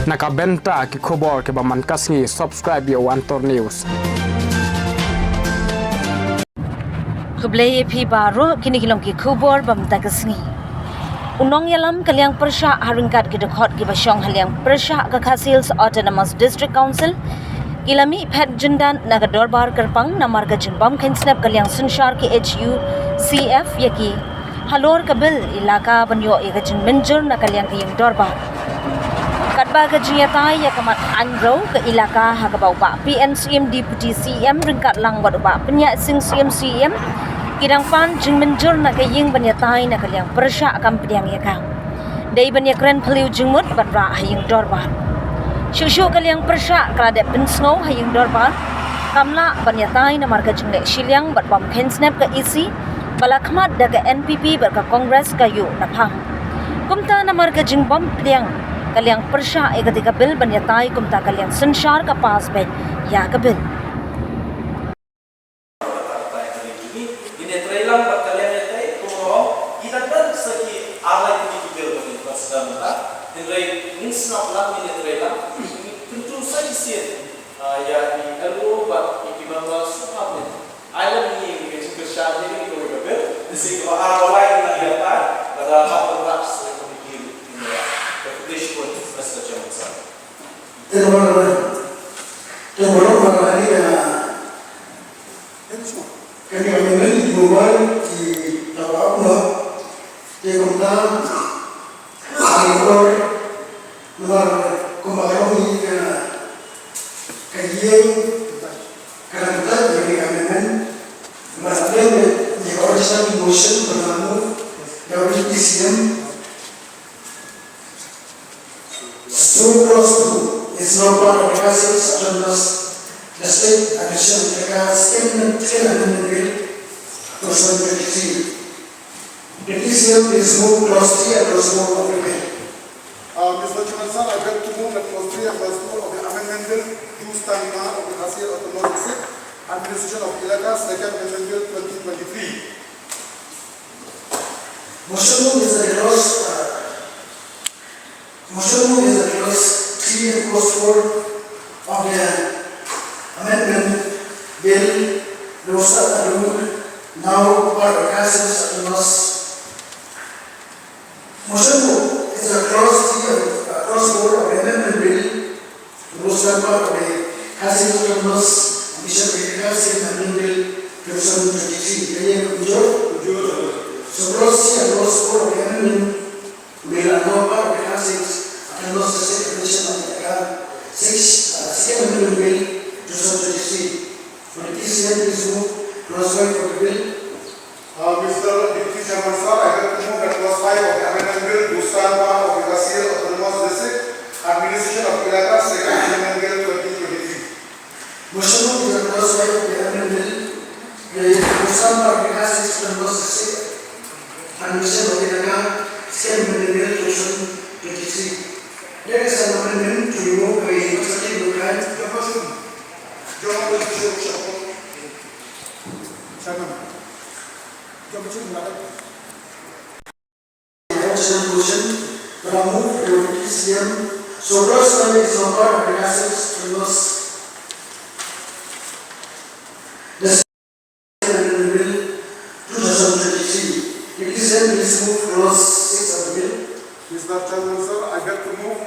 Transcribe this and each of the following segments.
Nakabenta ki khobor ke baman kasngi subscribe yo Antor News. Kublai phi baro kini kilom ki khobor bamta kasngi. Unong yalam kalyang persha haringkat ki dekhot ki basyong halyang persha ka Khasils Autonomous District Council kilami phet jundan naga dorbar karpang namar ka jimbam khin snap kalyang sunshar ki HU CF yaki halor kabil ilaka banyo ega jin menjur na kalyang ki yung dorbar katba ka jiyata ya kamat anro ka ilaka ha ka bau ba PNCM Deputy CM ringkat lang wad ba penya sing CM kirang pan jin menjur na kaying banyatai na kalyang persha akam pediang ya ka dai banya kren phaliu jingmut badra haying dorbar shushu kalyang persha krade pinsno haying dorbar kamla banyatai na marga jingle shilyang bad bom khen snap ka EC balakmat daga NPP ber ka Congress kayu na phang kumta na marga jingbom pediang kalyang persha egatika bil banyatai kumta kalyang sunshar ka pas ben ya ka bil Lang bakalian yatai kumo kita kan saki alai ini bil bagi pasal mata nilai insnap lang ini lang tentu saja sih ya di elu bak ikimama supamen island ini kita bersah jadi kita berber disi kalau awalai kita lihat pada satu ras memikir ini ya keputus pun rasa macam sana terlalu hari ya kami ambil global di Jawa di Kementerian Agrikultur luar kembali ke kajian kerangka dari amendment kemudian di original motion berlalu dari PCM Surplus is not part of the Khasils Autonomous District addition to the statement 2023. The DCM is moved clause 3 and clause 4 of the bill. Mr. Chairman, sir, I beg to move that clause 3 and clause 4 of the amendment bill do stand now of the Khasils Autonomous District Administration of Ilaka, second amendment bill 2023. Motion is the clause 3 and clause 4 of the amendment bill now part of Khasils Autonomous. Motion is a clause 3 and clause 4 of the amendment bill part of the Khasils Autonomous Mission Amendment Bill 2023. So clause 3 and clause 4 of the amendment bill are now part of the Khasils Autonomous Mission of the 6th Amendment Bill 2023. For the TCM is moved clause 5 of the bill. Mr. Deputy Chairman, sir, I beg to move that clause 5 of the amendment bill do stand now of the Khasils Autonomous District Administration of Ilaka, second amendment bill 2023. Motion is the clause 5 of the amendment bill do stand now of the Khasils Autonomous District Administration of Ilaka, second amendment bill 2023. There is an amendment to remove a legislative requirement. So clause 5 is not part of the Khasils Autonomous Amendment Bill 2023. The TCM is moved clause 6 of the bill. Mr. Chairman, sir, I beg to move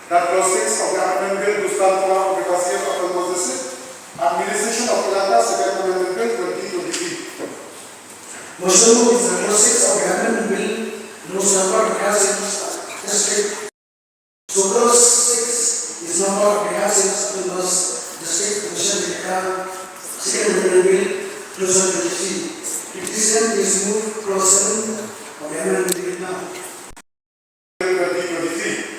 that clause 6 of the amendment bill do stand now of the Khasils Autonomous District Administration of Ilaka, second amendment bill 2023. Motion is the clause 6 of the amendment bill do stand part of the Khasils District. So clause 6 is not part of the Khasils Autonomous District Mission second amendment bill 2023. The TCM is moved clause 7 of the amendment bill now. 2023.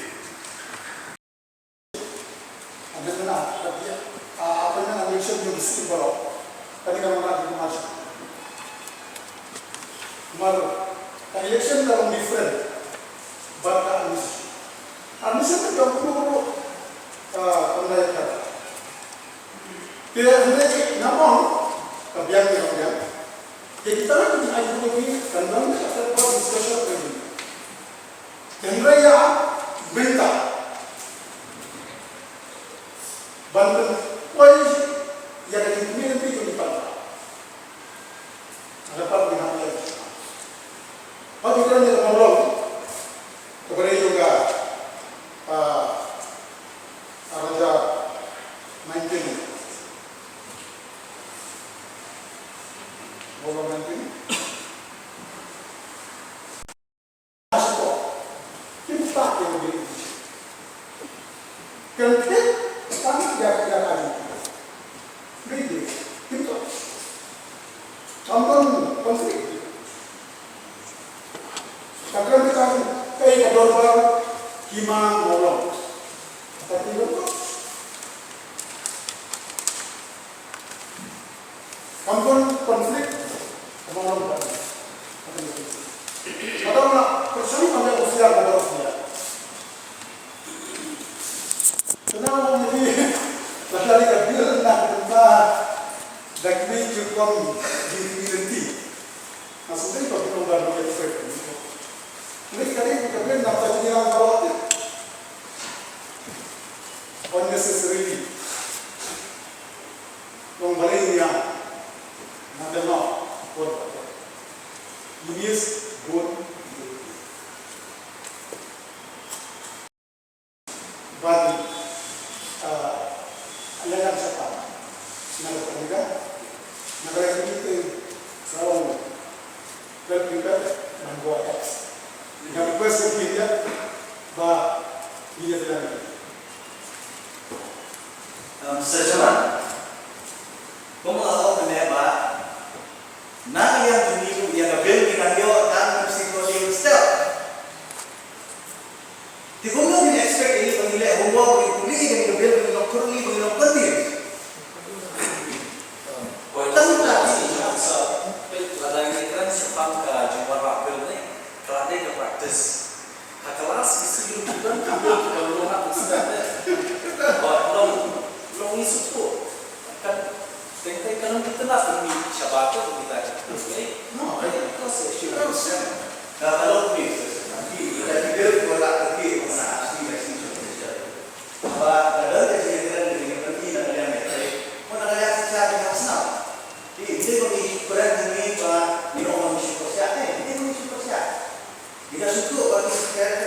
Election are different, but admission to come to namong kabiang jadi kita lagi ada discussion Kendra ya benta Hal kita ni mengulang kepada juga Raja 19 Bola 19 Asal kita yang begini kerana kami tidak lagi begini kita campur konflik Takkan kita kayak kedua hima molong, tapi itu kampun konflik molong kan. Ada mana persoalan kami usia pada usia. Kenapa ini? Lagi kerja nak tempat daging cukup di maksudnya kalau kita udah berpikir ini kali kita nak tanya yang kau unnecessarily membeli yang nanti nak buat ini buat bagi aliran siapa negara kita selalu berpikir membuat teks yang first media bah media terang. Sejalan, pemengalau menembak, nak yang dulu yang ambil kita dia dan psikologi stel. Tiga orang ni expect ini penilai homework ini kuliah yang ambil dengan kurni dengan penting. Tapi lagi, ada yang keren sepang ke jumlah rapel ni. Kerana dia praktis, kelas isi hidupan ambil kalau nak istirahat, long isu tu kan, tentang kalau kita nak demi syabat tu kita, no, ini kelas isu. Kalau ni, nanti kita tidak boleh pergi mana asli asli Indonesia. Apa ada kejadian dengan pergi dan yang lain, mana ada yang secara nasional. Ini kami kurang demi bah, ni orang mesti persiap ni, ini mesti persiap. Jika suku bagi sekarang